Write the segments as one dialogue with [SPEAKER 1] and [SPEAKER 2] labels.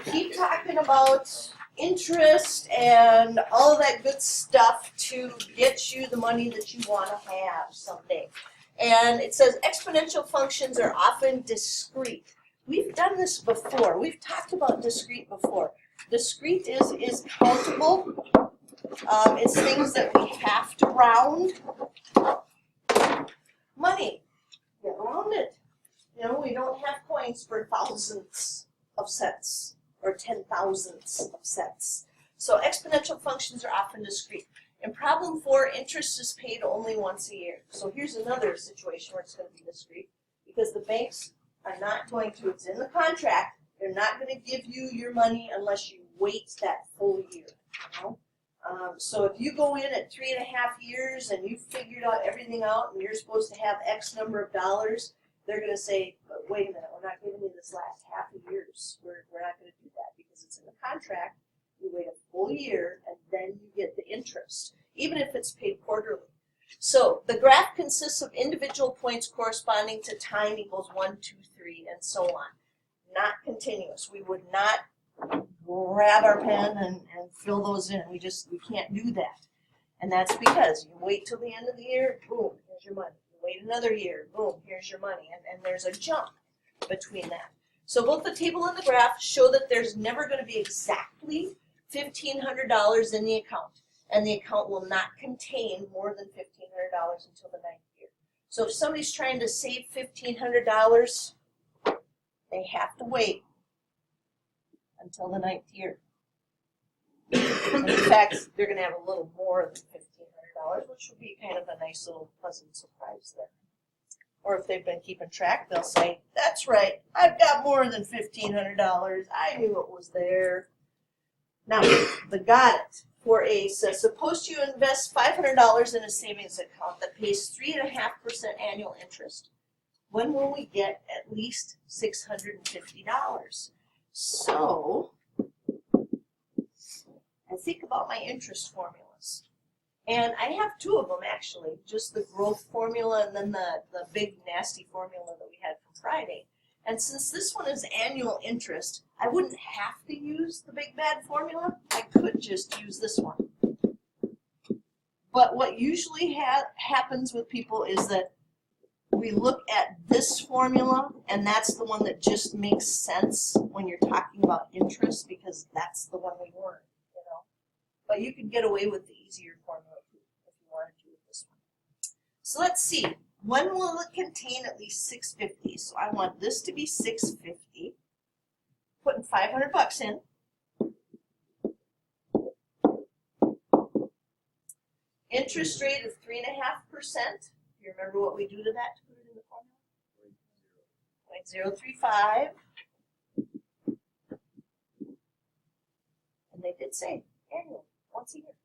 [SPEAKER 1] keep talking about interest and all of that good stuff to get you the money that you want to have someday. And it says exponential functions are often discrete. We've done this before. We've talked about discrete before. Discrete is countable. It's things that we have to round. Money, get around it. You know, we don't have coins for thousands of cents or 10,000ths of cents. So exponential functions are often discrete. In problem 4, interest is paid only once a year. So here's another situation where it's going to be discrete because the banks are not going to, it's in the contract, they're not going to give you your money unless you wait that full year. You know? So if you go in at 3.5 years and you figured out everything out and you're supposed to have X number of dollars, they're going to say, but wait a minute, we're not giving you this last half a years. We're not going to do that because it's in the contract. You wait a full year and then you get the interest, even if it's paid quarterly. So the graph consists of individual points corresponding to time equals 1, 2, 3, and so on. Not continuous. We would not grab our pen and fill those in. We can't do that. And that's because you wait till the end of the year, boom, here's your money. You wait another year, boom, here's your money. And there's a jump between that. So both the table and the graph show that there's never going to be exactly $1,500 in the account. And the account will not contain more than $1,500 until the 9th year. So if somebody's trying to save $1,500, they have to wait until the 9th year. And in fact, they're going to have a little more than $1,500, which will be kind of a nice little pleasant surprise there. Or if they've been keeping track, they'll say, that's right, I've got more than $1,500. I knew it was there. Now, the got it. 4A says, suppose you invest $500 in a savings account that pays 3.5% annual interest. When will we get at least $650? So, I think about my interest formulas. And I have 2 of them actually, just the growth formula and then the big nasty formula that we had from Friday. And since this one is annual interest, I wouldn't have to use the big bad formula. I could just use this one. But what usually happens with people is that we look at this formula, and that's the one that just makes sense when you're talking about interest because that's the one we learned, you know. But you can get away with the easier formula if you wanted to with this one. So let's see. When will it contain at least $650? So I want this to be $650. Putting $500 in. Interest rate of 3.5%. You remember what we do to that to put it in the formula? 0.035. And they did say annual, once a year.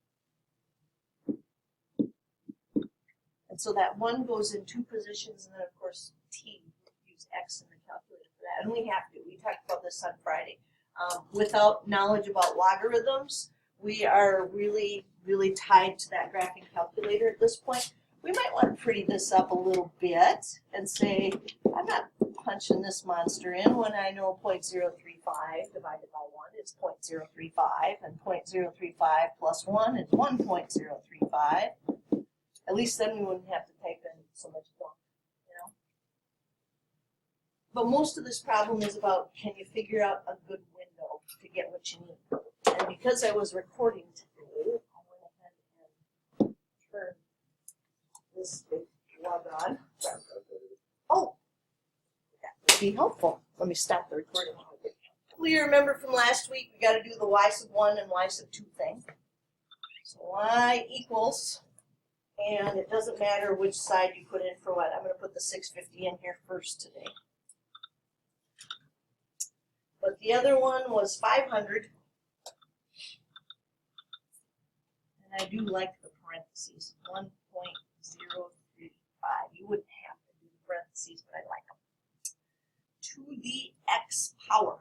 [SPEAKER 1] And so that 1 goes in 2 positions, and then of course T, use X in the calculator for that. And we have to. We talked about this on Friday. Without knowledge about logarithms, we are really, really tied to that graphing calculator at this point. We might want to pretty this up a little bit and say, I'm not punching this monster in when I know 0.035 divided by 1 is 0.035, and 0.035 plus 1 is 1.035. At least then we wouldn't have to type in so much junk, you know. But most of this problem is about, can you figure out a good window to get what you need? And because I was recording today, I went ahead and turned this big log on. Oh, that would be helpful. Let me stop the recording. Well, you remember from last week, we got to do the y sub 1 and y sub 2 thing. So y equals, and it doesn't matter which side you put in for what. I'm going to put the 650 in here first today. But the other one was 500. And I do like the parentheses, 1.035. You wouldn't have to do the parentheses, but I like them. To the x power.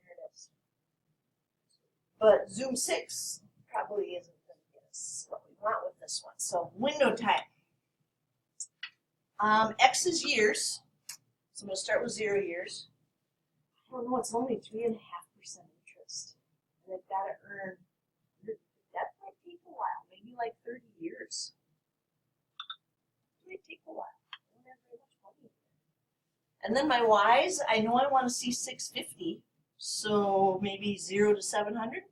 [SPEAKER 1] There it is. But zoom 6 probably isn't going to get us what we want with this one. So window time. X is years. So I'm going to start with 0 years. I don't know, it's only 3.5% interest. And they've got to earn, that might take a while, maybe like 30 years. It might take a while. I don't have very much money. And then my Y's, I know I want to see 650, so maybe 0 to 700.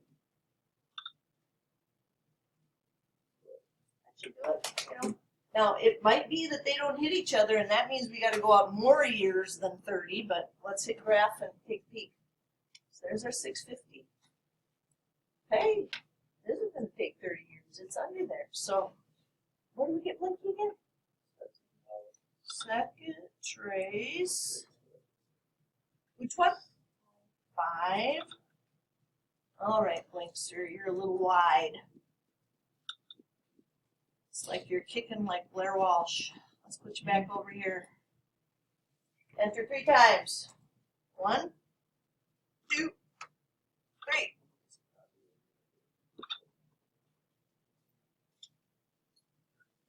[SPEAKER 1] That should do it, you know. Now, it might be that they don't hit each other, and that means we got to go out more years than 30, but let's hit graph and take a peek. So there's our 650. Hey, this isn't going to take 30 years. It's under there. So, where do we get Blinky again? Second trace. Which one? 5. All right, Blinkster, you're a little wide. It's like you're kicking like Blair Walsh. Let's put you back over here. Enter 3 times. 1, 2, 3.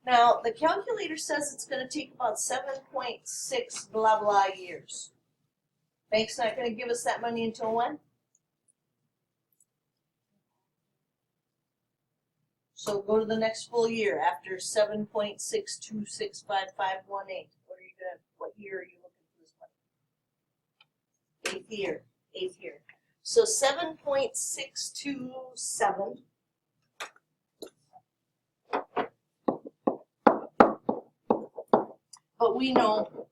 [SPEAKER 1] Now, the calculator says it's going to take about 7.6 blah blah years. Bank's not going to give us that money until when? So go to the next full year after 7.62655518. What year are you looking for this money? 8th year. 8th year. So 7.627. But we know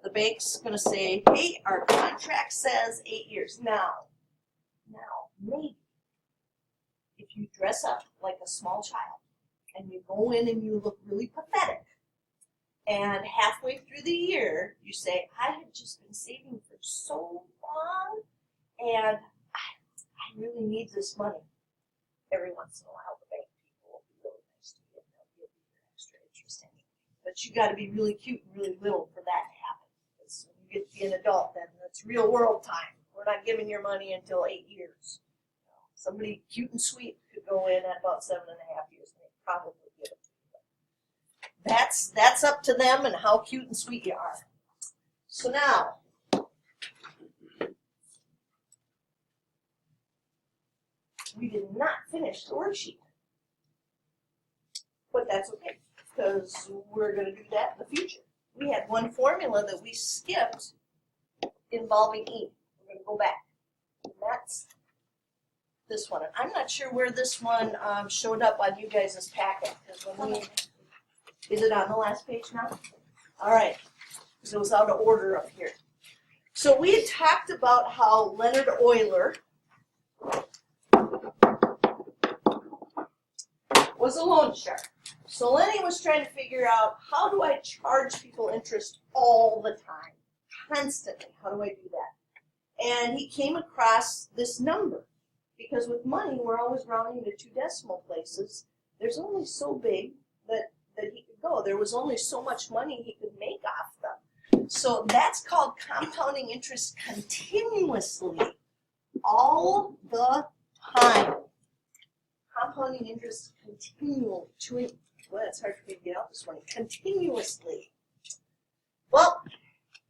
[SPEAKER 1] the bank's going to say, hey, our contract says 8 years. Now, maybe if you dress up like a small child and you go in and you look really pathetic, and halfway through the year you say, I had just been saving for so long and I really need this money. Every once in a while the bank people will be really nice to you and they'll give you your extra interest anyway. But you got to be really cute and really little for that to happen. Because when you get to be an adult, then it's real world time. We're not giving your money until 8 years. Somebody cute and sweet could go in at about 7.5 years and they probably give it to you. That's up to them and how cute and sweet you are. So now, we did not finish the worksheet. But that's okay, because we're going to do that in the future. We had one formula that we skipped involving E. We're going to go back. And that's this one. And I'm not sure where this one showed up on you guys' packet. Is it on the last page now? All right, because it was out of order up here. So we had talked about how Leonard Euler was a loan shark. So Lenny was trying to figure out, how do I charge people interest all the time, constantly? How do I do that? And he came across this number. Because with money, we're always rounding to 2 decimal places. There's only so big that he could go. There was only so much money he could make off them. So that's called compounding interest continuously, all the time. Compounding interest continually. Well, it's hard for me to get out this morning. Continuously. Well,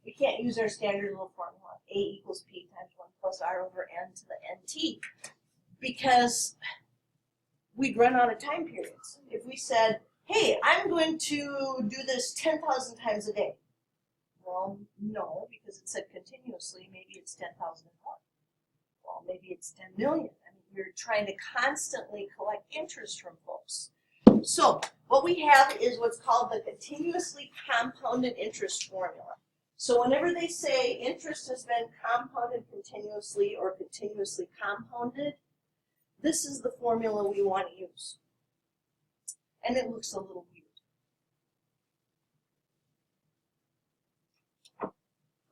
[SPEAKER 1] we can't use our standard little formula. A equals P times 1 plus R over N to the NT. Because we'd run out of time periods. If we said, hey, I'm going to do this 10,000 times a day. Well, no, because it said continuously, maybe it's 10,001. Well, maybe it's 10 million. I mean, you're trying to constantly collect interest from folks. So what we have is what's called the continuously compounded interest formula. So whenever they say interest has been compounded continuously or continuously compounded, this is the formula we want to use. And it looks a little weird.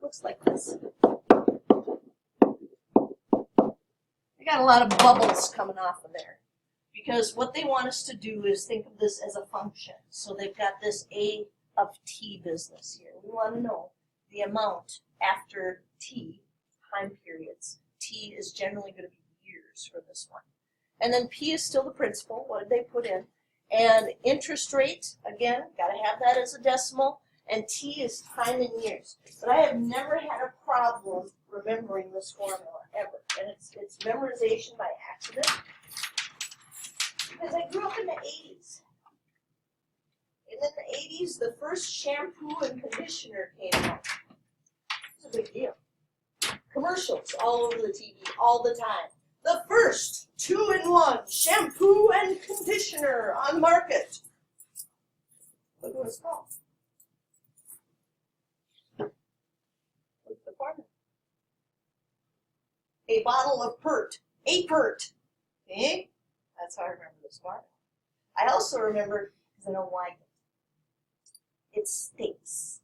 [SPEAKER 1] Looks like this. I got a lot of bubbles coming off of there. Because what they want us to do is think of this as a function. So they've got this A of t business here. We want to know the amount after t time periods. T is generally going to be years for this one. And then P is still the principal. What did they put in? And interest rate, again, got to have that as a decimal. and T is time in years. But I have never had a problem remembering this formula, ever. And it's memorization by accident. Because I grew up in the 80s. And in the 80s, the first shampoo and conditioner came out. It's a big deal. Commercials all over the TV, all the time. The first 2-in-1 shampoo and conditioner on market. Look what it's called. What's the formula? A bottle of Pert. A Pert. Okay? That's how I remember this formula. I also remember, because I don't like it, it stinks.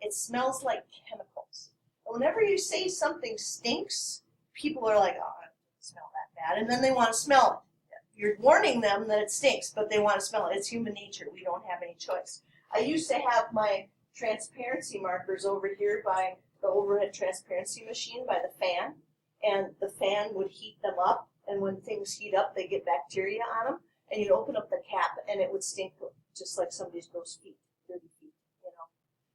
[SPEAKER 1] It smells like chemicals. And whenever you say something stinks, people are like, oh, I don't smell that bad. And then they want to smell it. You're warning them that it stinks, but they want to smell it. It's human nature. We don't have any choice. I used to have my transparency markers over here by the overhead transparency machine by the fan. And the fan would heat them up. And when things heat up, they get bacteria on them. And you'd open up the cap, and it would stink just like somebody's gross feet, dirty feet, you know.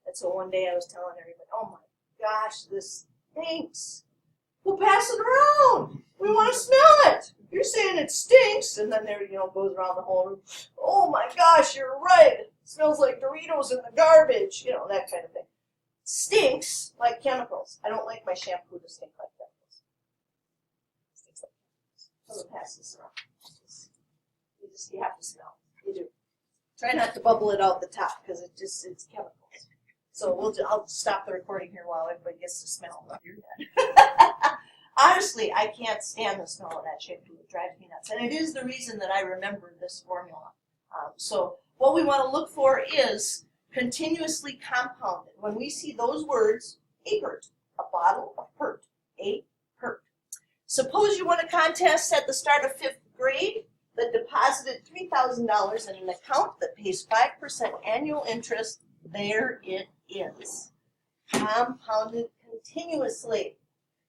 [SPEAKER 1] And so one day I was telling everybody, oh my gosh, this stinks. We'll pass it around. We want to smell it. You're saying it stinks. And then there, goes around the whole room. Oh my gosh, you're right. It smells like Doritos in the garbage. That kind of thing. Stinks like chemicals. I don't like my shampoo to stink like chemicals. It stinks like chemicals. So we'll pass this around. You have to smell it. You do. Try not to bubble it out the top because it's chemicals. So I'll stop the recording here while everybody gets to smell your head. Honestly, I can't stand the smell of that shampoo. It drives me nuts. And it is the reason that I remember this formula. So what we want to look for is continuously compounded. When we see those words, a Pert, a bottle of Pert, a Pert. Suppose you won a contest at the start of 5th grade that deposited $3,000 in an account that pays 5% annual interest. There it is. Compounded continuously.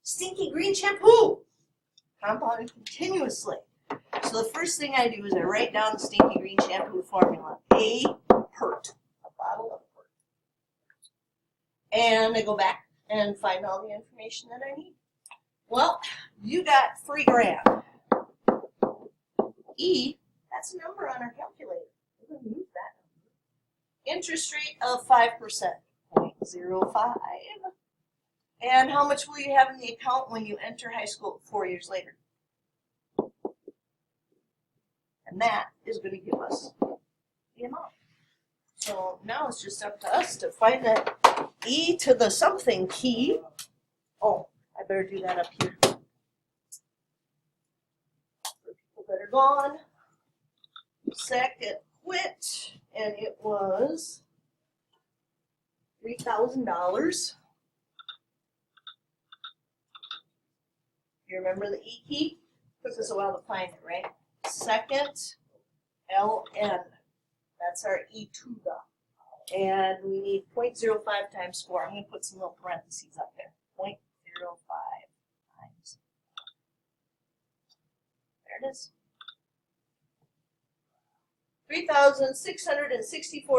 [SPEAKER 1] Stinky green shampoo. Compounded continuously. So the first thing I do is I write down the stinky green shampoo formula. A Pert. A bottle of Pert. And I go back and find all the information that I need. Well, you got $3,000. E, that's a number on our calculator. We're going to use that number. Interest rate of 5%, 0.05. And how much will you have in the account when you enter high school 4 years later? And that is going to give us the amount. So now it's just up to us to find that e to the something key. Oh, I better do that up here. That are gone. Second quit, and it was $3,000. You remember the E key? Took us a while to find it, right? Second, LN. That's our E to the. And we need 0.05 times 4. I'm going to put some little parentheses up there. 0.05 times. There it is. $3,664.21.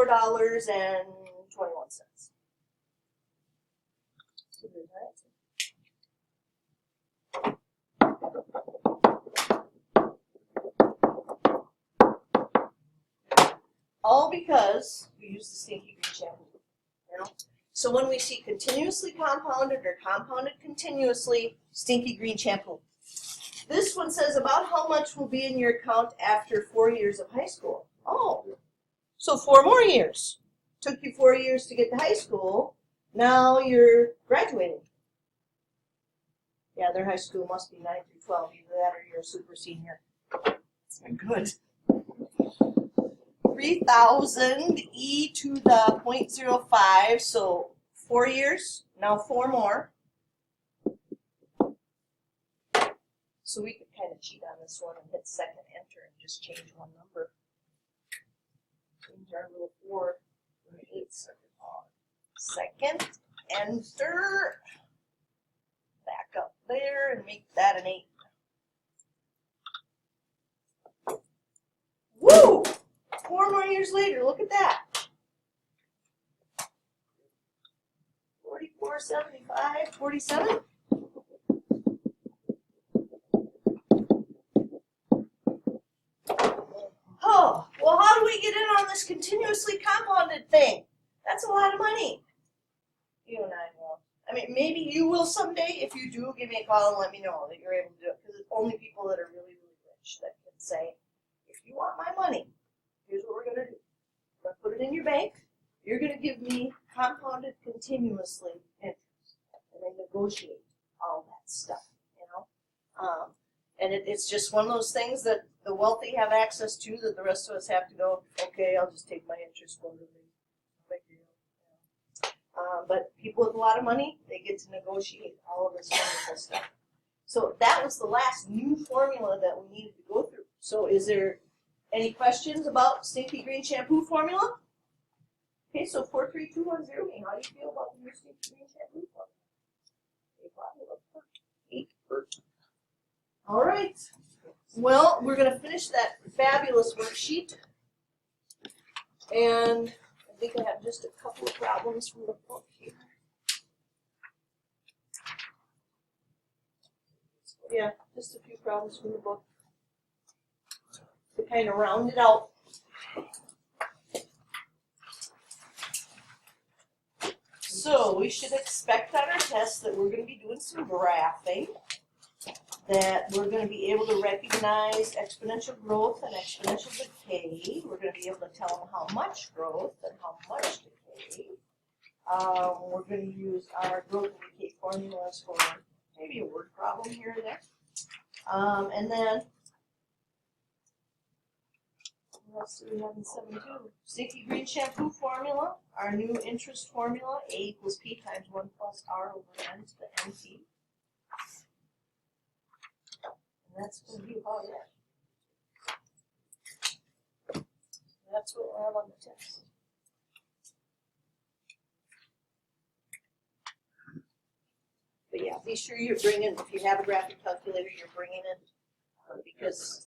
[SPEAKER 1] All because we use the stinky green shampoo. So when we see continuously compounded or compounded continuously, stinky green shampoo. This one says about how much will be in your account after 4 years of high school. Oh, so 4 more years. Took you 4 years to get to high school. Now you're graduating. Yeah, their high school must be 9 through 12. Either that or you're a super senior. Good. 3,000 e to the 0.05. So 4 years. Now 4 more. So we could kind of cheat on this one and hit second enter and just change one number. Change our little 4 to an 8. Second enter. Back up there and make that an 8. Woo! 4 more years later, look at that. 475, 47? Oh, well, how do we get in on this continuously compounded thing? That's a lot of money. You and I won't. I mean, maybe you will someday. If you do, give me a call and let me know that you're able to do it. Because it's only people that are really, really rich that can say, if you want my money, here's what we're going to do. I'm going to put it in your bank. You're going to give me compounded continuously interest. And then negotiate all that stuff, you know. And it's just one of those things that the wealthy have access to that the rest of us have to go, okay, I'll just take my interest quarterly. But people with a lot of money, they get to negotiate all of this wonderful stuff. So that was the last new formula that we needed to go through. So is there any questions about Stinky Green Shampoo formula? Okay, so 43210, how do you feel about the new Stinky Green Shampoo formula? All right. Well, we're going to finish that fabulous worksheet. And I think I have just a couple of problems from the book here. Yeah, just a few problems from the book to kind of round it out. So we should expect on our test that we're going to be doing some graphing, that we're going to be able to recognize exponential growth and exponential decay. We're going to be able to tell them how much growth and how much decay. We're going to use our growth and decay formulas for maybe a word problem here or there. And then, what else do we have in 7.2? Stinky Green Shampoo formula, our new interest formula, A equals P times 1 plus R over N to the NT. And that's going to be about it. That's what we'll have on the test. But yeah, be sure you're bringing, if you have a graphic calculator, you're bringing it because